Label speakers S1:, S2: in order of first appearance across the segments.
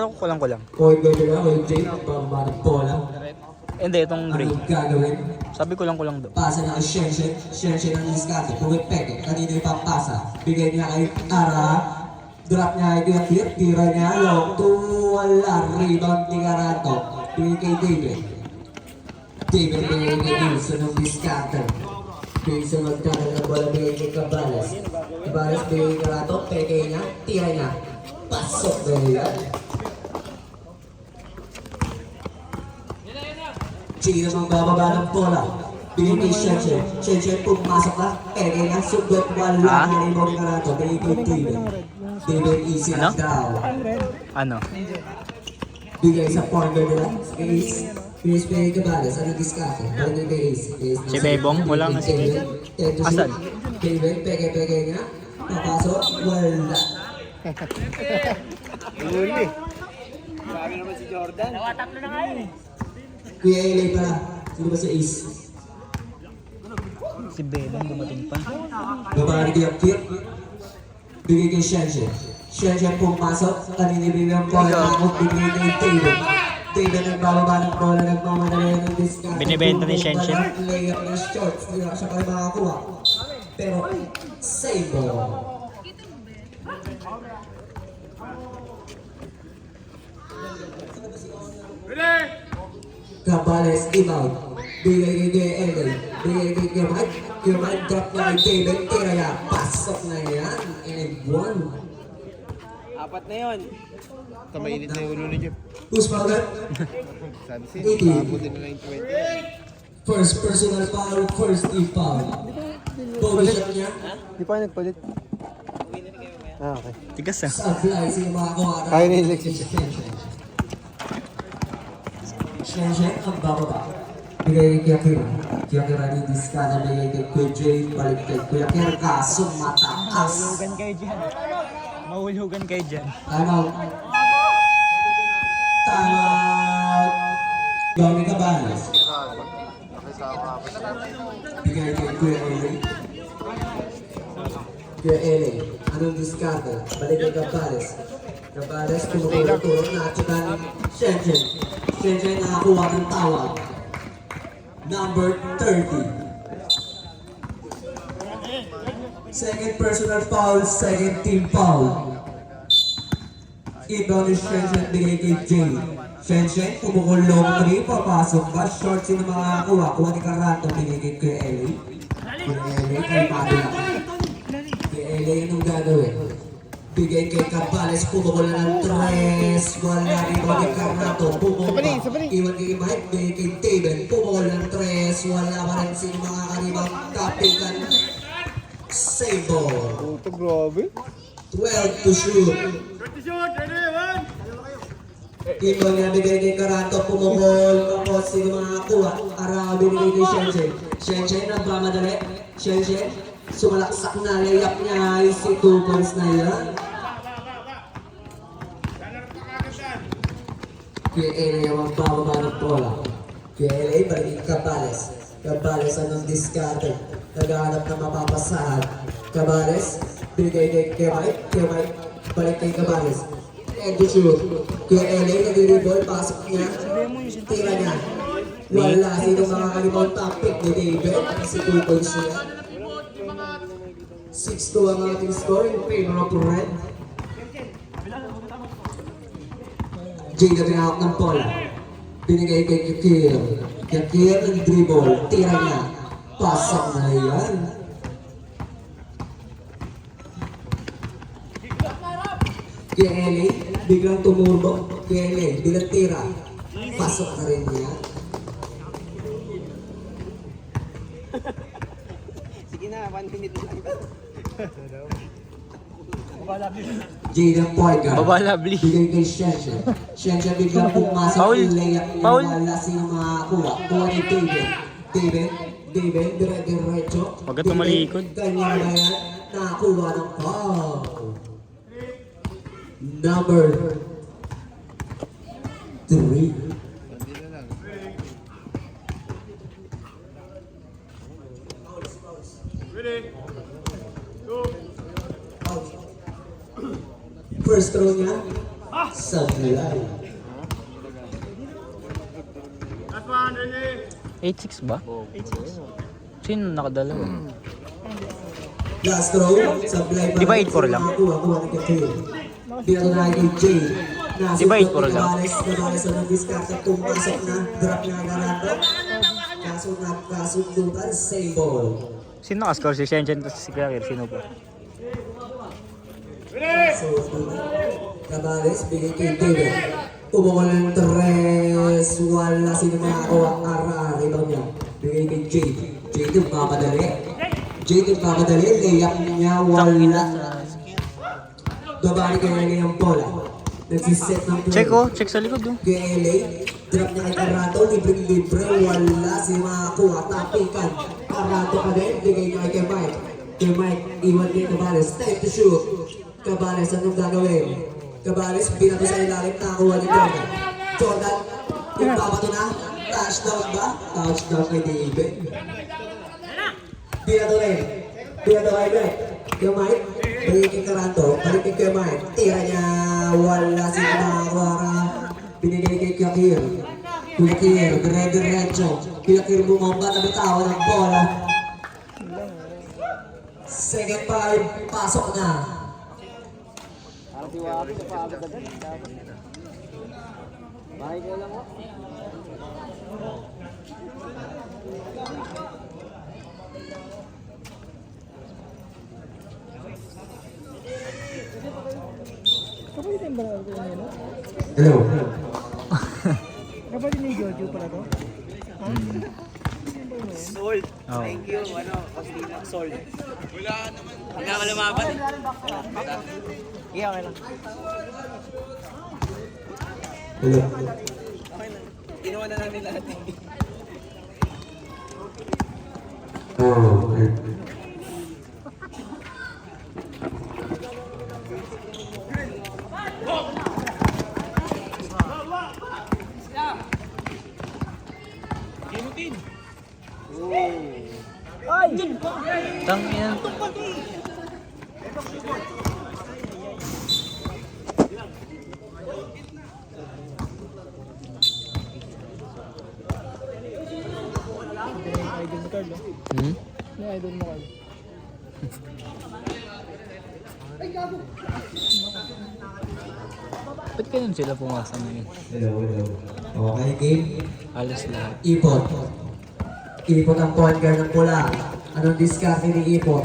S1: Ano ko lang.
S2: Point guard nila, Will Jane, pababa ng bola.
S1: Hindi, itong gray.
S2: Anong gagawin?
S1: Sabi ko lang daw.
S2: Pasa na kay Shenshen. Shenshen ang diskarte. Pumit Peke. Kanina yung pampasa. Bigay niya kay Ara. Drop niya kay Kuyakir. Tira niya. Long. Wala. Rebound ni Garanto. Bigay kay David. David bigay kay Wilson ang diskarte. Wilson magkakaroon ng bola. Bigay kay Cabales. Cabales bigay kay Garanto. Peke niya. Tira niya. Pasok na yan. Sige namang bababa ng bola. Bigay kay Shenshen. Shenshen pumasok na. Peke niya. Sundot. Wala na rin mo ng Garanto. Bigay kay David. David easy
S1: Ano?
S2: down.
S1: Ano?
S2: Bigay sa partner nila. Ace. Ace bigay kay Cabales. Ano diskarte? Bigay kay Ace.
S1: Si Bebong, wala nga si
S2: David.
S1: Asan?
S2: David. Peke niya. Papasok. Wala.
S3: Huli. Sabi naman si Jordan.
S4: Tatlo na nga yun eh.
S2: Kuya Eli pala. Sino ba si Ace?
S1: Si Bebang dumating pa.
S2: Babari kay Akir. Bigay kay Shenshen. Shenshen pumasok. Kanina bigay ang bola. Ako bigay kay David. David nagbababa ng bola. Nagmamadali ng discount.
S1: Binibenta ni Shenshen.
S2: Layup ng shorts. Hindi na siya pa rin makakuha. Pero save ball. Cabales, inbound. Bigay kay Elden. Bigay kay Mike. Mike drop na kay David. Tira niya. Pasok na yan. And one.
S3: Apat na yun.
S5: Mainit na yung ulo ni Jeff.
S2: Who's foul that?
S5: Sabi siya,
S2: 80.
S5: paabutin na yung 20.
S2: First personal foul. First team foul. Bogey shot niya.
S5: Di pa nagpalit. Ah, okay.
S1: Tigas ah.
S2: Sa fly. Sino makakuha na?
S5: Kaya na yung Alexis.
S2: Shenshen ang bababa. Bigay kay Kiyakira. Kiyakira ni Diskana. Bigay kay Kuya Jay. Balik kay Kiyakira. Kaso mataas.
S1: Mahulugan kayo dyan. Mahulugan kayo dyan.
S2: Timeout. Timeout. Gawin ka ba? Bigay kay Kuya Eli. Kuya Eli. Anong diskarte? Balik kay Cabales. Cabales, tumutulong na at saka ni Shenshen. Shenshen nakakuha ng tawag. Number 30. Second personal foul, second team foul. Inbound ni Shenshen, bigay kay Jay. Shenshen, kumukulong 3, papasok ba? Short sino makakakuha. Kuha ni Carato, bigay kay Kuya Eli. Kuya Eli, kay Padula. Kuya Eli, anong gagawin? Bigay kay Cabales, pumukula ng 3. Wala rin mo ni Carato, pumukula. Iwan kay Mike, bigay kay David, pumukula ng 3. Wala pa rin sino makakaribang kapitan. Save ball.
S5: Puto, grabe.
S2: 12 to shoot. Ibo niya bigay kay Carato, pumukol, tapos sino makakuha. Ara binigay kay Shenshen. Shenshen nagmamadali. Shenshen, sumalaksak na, layup niya, easy 2 points na yan. Kuya Eli ang magbababa ng bola. Kuya Eli, balik kay Cabales. Cabales anong diskarte. Naghahanap na mapapasahan. Cabales, binigay kay Mike, balik kay Cabales. And to shoot. Kuya Eli, nag-reball, pasok niya. Tira niya. Wala, sino makakalimutan top pick ni David. Si 2 points niya. 6-2 ang ating score in favor of Red. Jay na pinahawak ng bola. Binigay kay Kikir. Kikir nag-dribble. Tira niya. Pasok na yan. Kuya Eli, biglang tumurbo. Kuya Eli, bilang tira. Pasok na rin niya.
S3: Sige na, 1 minute lang.
S2: Jay ng point guard.
S1: Babalabli.
S2: Bigay kay Shenshen. Shenshen biglang pumasok.
S1: Foul.
S2: Layup niya.
S1: Foul.
S2: Wala sino makakuha. Kuha ni David. David, dire-diretso.
S1: Huwag ka tumalikod.
S2: Kanya na yan. Nakakuha ng foul. Number 3. First throw niya, sa fly.
S1: 8-6 ba? Sino nakadalawa?
S2: Last throw, sablay
S1: Di ba 8-4 lang?
S2: Kuha ni Katil. Pinatunay kay Jay.
S1: Di ba 8-4 lang?
S2: Nabales ang diskarte, pumasok na, drop niya Garanto. Kaso nagkasundutan, same ball.
S1: Sino nakascore? Si Shenshen at si Cracker? Sino po?
S2: So, Cabales, bigay kay David. Umukol ng 3, wala sino makakuha. Ara, ibang niya. Bigay kay Jade. Jade yung mamadali. Jade yung mamadali, layup niya, wala. Babali kay LA ang bola. Nagsiset ng play.
S1: Check oh, check sa likod oh.
S2: Kay LA, drop niya kay Carato, libre-libre, wala sino makakuha. Tapikan. Carato pa din, bigay niya kay Mike. Kay Mike, iwan kay Cabales. Time to shoot. Cabales, anong gagawin? Cabales, binato sa ilalim, nakakuha ni Jordan. Jordan, yung babato na. Touchdown ba? Touchdown kay David. Binato rin. Binato kay Mike. Yung Mike, balik kay Caranto, balik kay Mike. Tira niya, wala si Mawara. Binigay kay Kakir. Kakir, dire-diretso. Kakir bumomba na bitawan ng bola. Second 5, pasok na.
S3: Parang tiwari sa paagad agad. Bahay ko lang mo.
S2: Hello.
S5: Kapatid ni Jojo pala to?
S3: Sold.
S1: Oh.
S3: Thank you. Ano, Pastina. Sold. Wala naman. Hanggang ka lumaban. Okay lang.
S2: Hello.
S3: Okay lang. Ginawa na namin lahat eh.
S2: Oh, okay.
S1: Tang yan.
S5: Idol mo Carlo.
S1: Hmm?
S5: Yung idol mo Carlo.
S1: Ba't ganun sila pumasa ngayon?
S2: Hello, hello. Okay, game.
S1: Alas lahat.
S2: Ipot. Ipot ang point guard ng pula. Anong diskarte ni Ipot?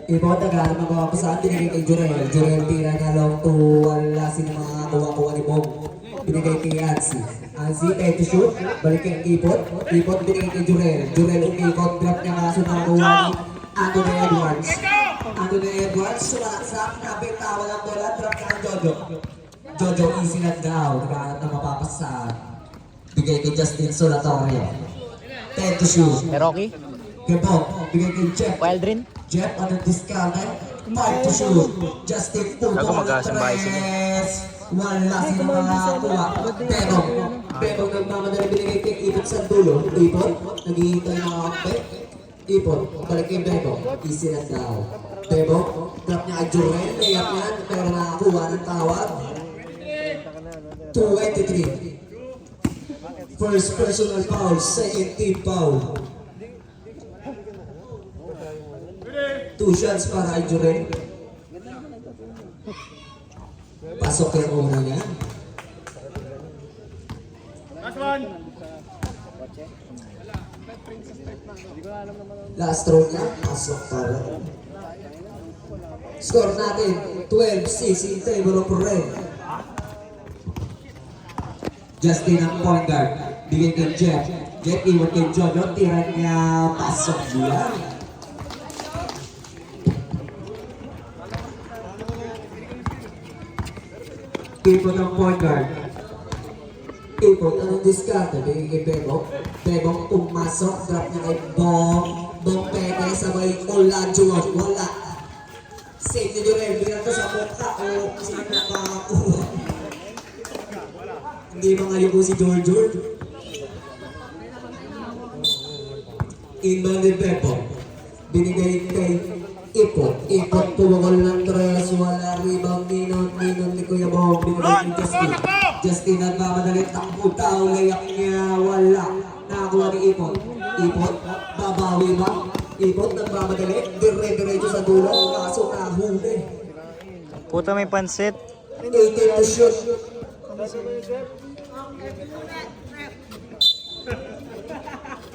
S2: Ipot, nag-aaral magawa pa saan, binigay kay Jurel. Jurel, tira niya long to wala sino makakuha-kuha ni Bong. Binigay kay Ansi. Ansi, pwede to shoot. Balik kay Ipot. Ipot, binigay kay Jurel. Jurel, umikot. Drop niya kaso nakakuha ni Anthony Edwards. Anthony Edwards, sumaksak. Nabitawan ang bola. Drop niya kay Jojo. Jojo, easy lang daw. Nagkahanap na mapapasahan. Bigay kay Justin Solatorio. 10 to shoot.
S1: Eh, Rocky?
S2: Kay Bob, bigay kay Jeff.
S1: Wildrin?
S2: Jeff, anong discount? 5 to shoot. Justin, puto
S1: Gago,
S2: ka ng
S1: magkasambahay sila.
S2: tres. Wala sila makakuha. Bebong. Bebong nagmamadali binigay kay Ipot sa dulo. Ipot, naghihintay na kakakbay. Ipot, balik kay Bebong. Easy lang daw. Bebong, drop niya kay Jurel. Layup yan, pero nakakuha ng tawag. 2-23. First personal foul, second team foul. 2 shots para kay Jurel. Pasok yung una niya. Last throw niya, pasok para. Score natin, 12-6 in favor of Red. Justin ang point guard. Bigay kay Jeff. Jeff iwan kay Jojo. Tira niya. Pasok niya. Ipot ang point guard. Ipot, anong diskarte? Bigay kay Bebong. Bebong pumasok. Drop niya kay Bong. Bong peke sabay Olajuwon. Wala. Save ni Durel. Bigyan to sa mukha. O sino makakuha? Hindi ba ngayon po si George? Inbound ni Bebong. Binigay kay Ipot. Ipot pumukol ng tres. Wala rebound. Ninon ni Kuya Bong. Binigay kay Justin. Justin nagmamadalit ang putaw, layak niya, wala. Nakakuha ni Ipon. Ipon, babawi ba? Ipon nagmamadalit, dire-diretso sa dulo, kaso nahuli.
S1: Puta may pansit.
S2: 18 to shoot.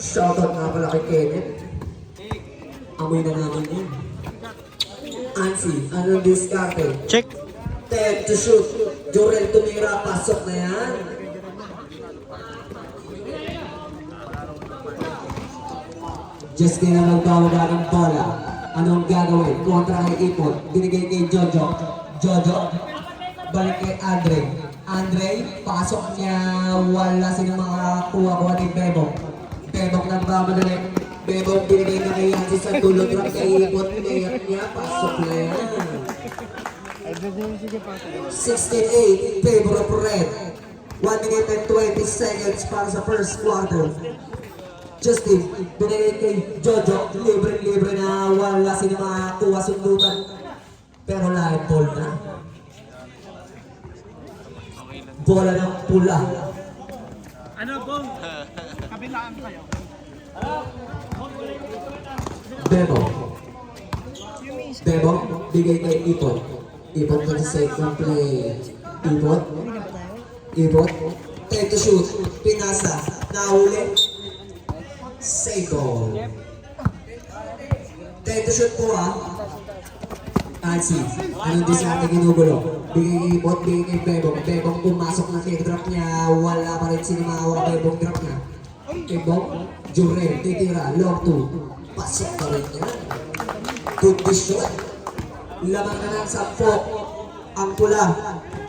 S2: Shoutout nga pala kay Kenneth. Amoy na naman yun. Ansi, anong diskarte?
S1: Check.
S2: 10 to shoot. Jorel tumira, pasok na yan. Justin na magbawaga ng bola. Anong gagawin? Kontra kay Ipon. Binigay kay Jojo. Jojo. Balik kay Andre. Andre, pasok niya. Wala sino makakuha-kuha ni Bebok. Bebok nagmamadali. Bebok binigay na kay Yancy sa dulo. Drop kay Ipon. Layak niya. Pasok na yan. 16-8 in favor of Red. 1 minute and 20 seconds para sa first quarter. Justin, binigay kay Jojo, libre-libre na wala sino makakuha sundutan. Pero live ball na. Bola ng pula.
S3: Ano, Bong? Kabilaan kayo.
S2: Bebo. Bebo, bigay kay Ipon. Ipon to the second play. Ipon. Ipon. 10 to shoot. Pinasa. Nahuli. Save goal. 10 to shoot po Nancy, anong di sa ating ginugulo? Bigay kay Ipon, bigay kay Bebong. Bebong pumasok na kay drop niya. Wala pa rin sinimawa Bebong drop niya. Bebong, Jurel, titira, long 2. Pasok pa rin niya. Good shot. Lamang na lang sa Fok. Ang pula.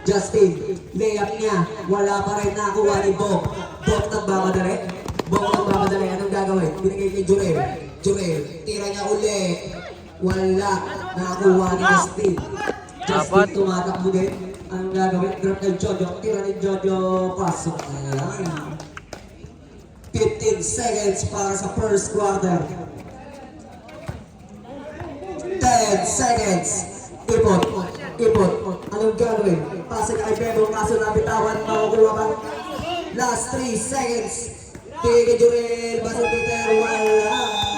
S2: Justin, layup niya. Wala pa rin nakuha ni Bong. Bong nagmamadali. Bong nagmamadali. Anong gagawin? Binigay kay Jurel. Jurel, tira niya uli. Wala. Nakakuha ni Justin. Justin tumatakbo din. Anong gagawin? Drop kay Jojo. Tira ni Jojo. Pasok na lang. 15 seconds para sa first quarter. 10 seconds. Ipon. Ipon. Anong gagawin? Pasa ka kay Bebo. Kaso nabitawan. Makukuha ka. Last 3 seconds. Tigil kay Jurel. Basong Peter. Wala.